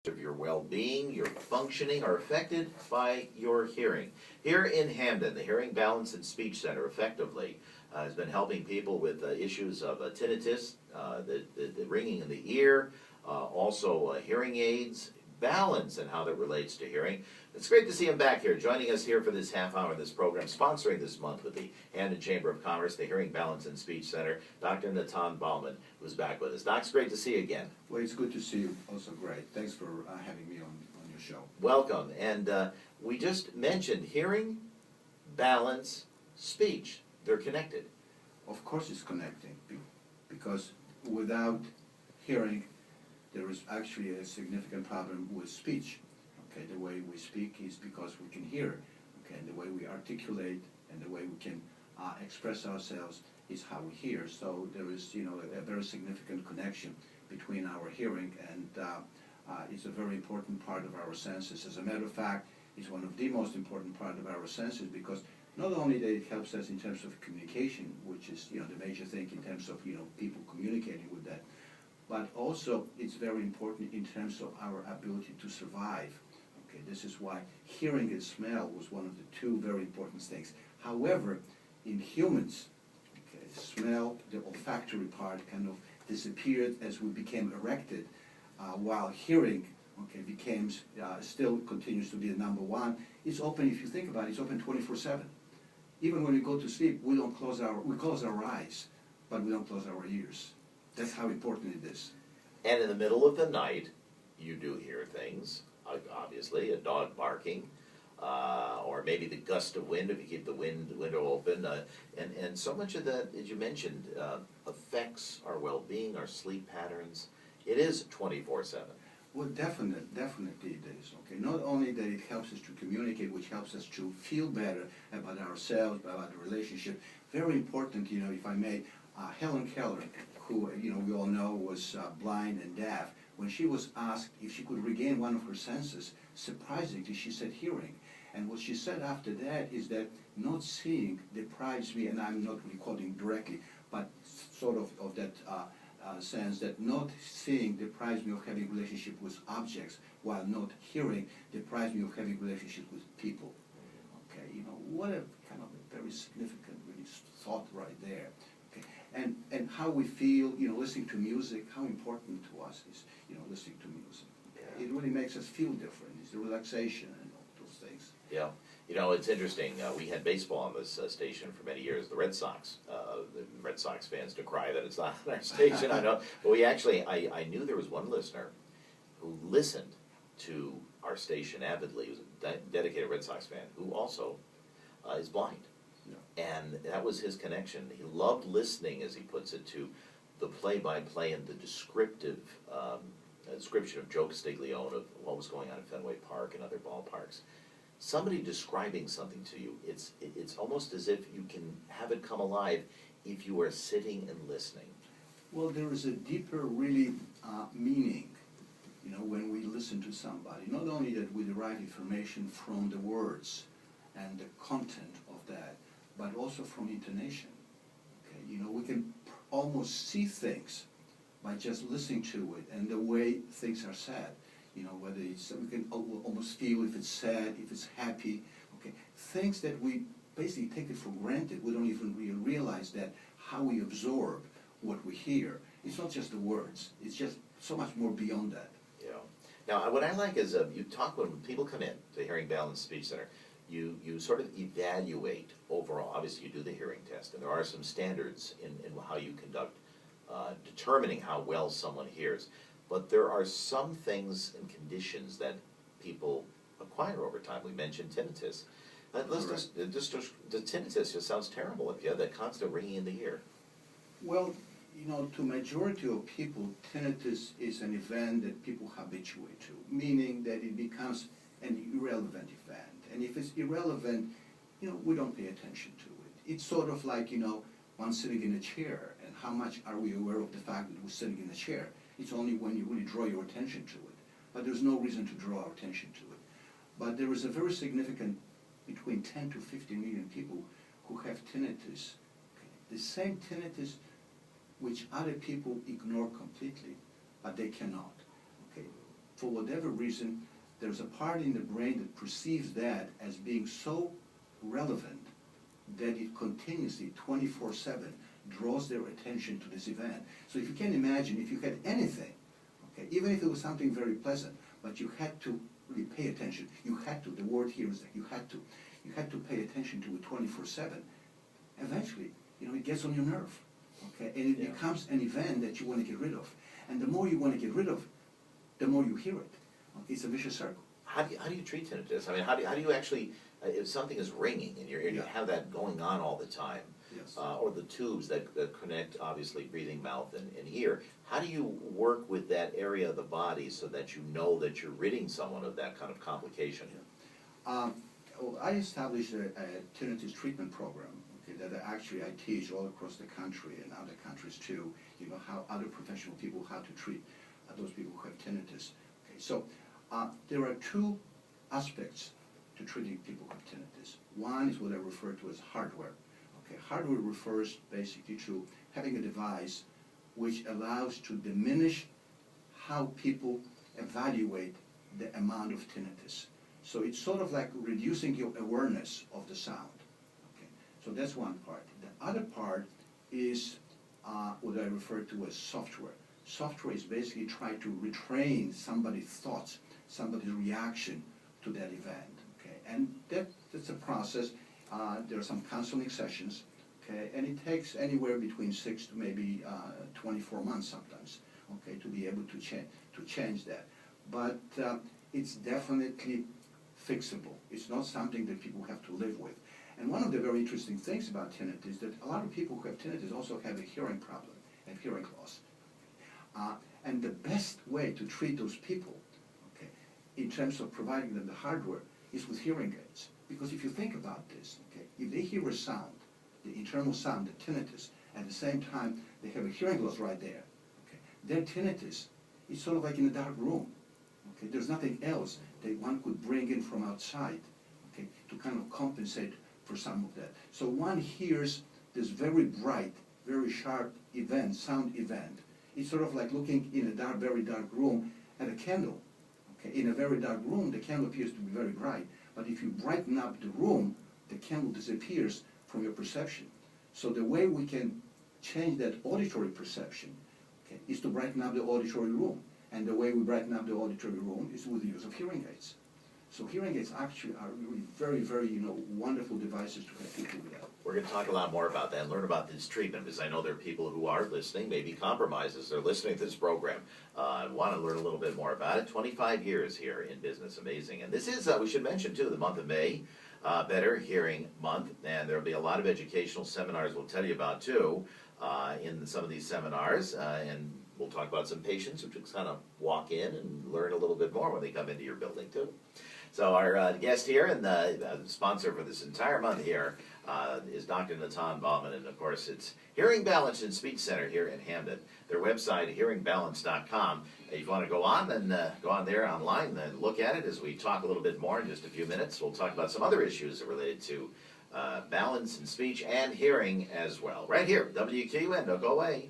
of your well-being, your functioning are affected by your hearing. Here in Hamden, the Hearing Balance and Speech Center effectively has been helping people with issues of tinnitus, the ringing in the ear, also hearing aids, balance and how that relates to hearing. It's great to see him back here, joining us here for this half hour of this program, sponsoring this month with the Hamden Chamber of Commerce, the Hearing Balance and Speech Center, Dr. Natan Bauman, who's back with us. Doc, it's great to see you again. Well, it's good to see you. Also great. Thanks for having me on your show. Welcome. And we just mentioned hearing, balance, speech. They're connected. Of course it's connecting, because without hearing, there is actually a significant problem with speech. Okay, the way we speak is because we can hear. Okay, and the way we articulate and the way we can express ourselves is how we hear. So there is, a very significant connection between our hearing and it's a very important part of our senses. As a matter of fact, it's one of the most important part of our senses, because not only that it helps us in terms of communication, which is the major thing in terms of people communicating with that, but also it's very important in terms of our ability to survive. Okay, this is why hearing and smell was one of the two very important things. However, in humans, okay, smell, the olfactory part, kind of disappeared as we became erected, while hearing, okay, still continues to be the number one. It's open, if you think about it, it's open 24/7. Even when we go to sleep, we close our eyes, but we don't close our ears. That's how important it is. And in the middle of the night, you do hear things, obviously, a dog barking, or maybe the gust of wind if you keep the window open. And so much of that, as you mentioned, affects our well-being, our sleep patterns. It is 24/7. Well, definitely it is. Okay, not only that it helps us to communicate, which helps us to feel better about ourselves, about the relationship. Very important, if I may, Helen Keller, who we all know was blind and deaf. When she was asked if she could regain one of her senses, surprisingly, she said hearing. And what she said after that is that not seeing deprives me, and I'm not really quoting directly, but sort of that sense that not seeing deprives me of having relationship with objects, while not hearing deprives me of having relationship with people. Okay, what a kind of a very significant really thought right there. Okay, and how we feel, listening to music, how important to us is, listening to music. Okay? It really makes us feel different. It's the relaxation and all those things. Yeah. It's interesting. We had baseball on this station for many years. The Red Sox fans decry that it's not on our station, I know. But we actually, I knew there was one listener who listened to our station avidly. He was a dedicated Red Sox fan who also is blind. Yeah. And that was his connection. He loved listening, as he puts it, to the play-by-play and the description of Joe Castiglione of what was going on at Fenway Park and other ballparks. Somebody describing something to you, it's almost as if you can have it come alive if you are sitting and listening. Well, there is a deeper, really, meaning, when we listen to somebody. Not only that we derive information from the words and the content of that, but also from intonation. Okay, we can almost see things by just listening to it and the way things are said. Whether we can almost feel if it's sad, if it's happy. Okay, things that we basically take it for granted. We don't even really realize that how we absorb what we hear. It's not just the words. It's just so much more beyond that. Yeah. Now, what I like is you talk when people come in to the Hearing Balance Speech Center. You sort of evaluate overall. Obviously, you do the hearing test, and there are some standards in how you conduct determining how well someone hears. But there are some things and conditions that people acquire over time. We mentioned tinnitus. The tinnitus just sounds terrible if you have that constant ringing in the ear. Well, to majority of people, tinnitus is an event that people habituate to, meaning that it becomes an irrelevant event. And if it's irrelevant, we don't pay attention to it. It's sort of like, one sitting in a chair, and how much are we aware of the fact that we're sitting in a chair? It's only when you really draw your attention to it. But there's no reason to draw our attention to it. But there is a very significant, between 10 to 15 million people who have tinnitus. Okay. The same tinnitus which other people ignore completely, but they cannot. Okay. for whatever reason, there's a part in the brain that perceives that as being so relevant that it continuously, 24/7, draws their attention to this event. So if you can imagine, if you had anything, okay, even if it was something very pleasant, but you had to really pay attention, you had to, the word here is that you had to pay attention to it 24/7, eventually, it gets on your nerve, okay, and it becomes an event that you want to get rid of. And the more you want to get rid of, the more you hear it. Okay? It's a vicious circle. How do you treat tinnitus? I mean, how do you actually, if something is ringing in your ear, you have that going on all the time, Yes. or the tubes that connect, obviously, breathing, mouth, and ear, how do you work with that area of the body so that you know that you're ridding someone of that kind of complication? Well, I established a tinnitus treatment program, okay, that actually I teach all across the country and other countries too, how other professional people, how to treat those people who have tinnitus. Okay, so there are two aspects to treating people who have tinnitus. One is what I refer to as hardware. Okay, hardware refers basically to having a device which allows to diminish how people evaluate the amount of tinnitus. So it's sort of like reducing your awareness of the sound. Okay, so that's one part. The other part is what I refer to as software. Software is basically trying to retrain somebody's thoughts, somebody's reaction to that event. Okay, and that's a process. There are some counseling sessions, okay, and it takes anywhere between 6 to maybe 24 months sometimes, okay, to be able to change that. But it's definitely fixable. It's not something that people have to live with. And one of the very interesting things about tinnitus is that a lot of people who have tinnitus also have a hearing problem, and hearing loss. And the best way to treat those people, okay, in terms of providing them the hardware, is with hearing aids. Because if you think about this, okay, if they hear a sound, the internal sound, the tinnitus, at the same time they have a hearing loss right there, okay, their tinnitus is sort of like in a dark room. Okay, there's nothing else that one could bring in from outside, okay, to kind of compensate for some of that. So one hears this very bright, very sharp event, sound event. It's sort of like looking in a dark, very dark room at a candle. Okay, in a very dark room, the candle appears to be very bright, but if you brighten up the room, the candle disappears from your perception. So the way we can change that auditory perception, okay, is to brighten up the auditory room. And the way we brighten up the auditory room is with the use of hearing aids. So hearing aids actually are really very, very, wonderful devices to help people with that. We're going to talk a lot more about that and learn about this treatment, because I know there are people who are listening, maybe compromised as they're listening to this program. Want to learn a little bit more about it. 25 years here in business, amazing. And this is, we should mention too, the month of May, Better Hearing Month, and there'll be a lot of educational seminars we'll tell you about too in some of these seminars, and we'll talk about some patients who just kind of walk in and learn a little bit more when they come into your building too. So our guest here and the sponsor for this entire month here is Dr. Natan Bauman, and of course it's Hearing Balance and Speech Center here in Hamden. Their website, hearingbalance.com. If you want to go on, then go on there online and look at it as we talk a little bit more in just a few minutes. We'll talk about some other issues related to balance and speech and hearing as well. Right here, WQUN, don't go away.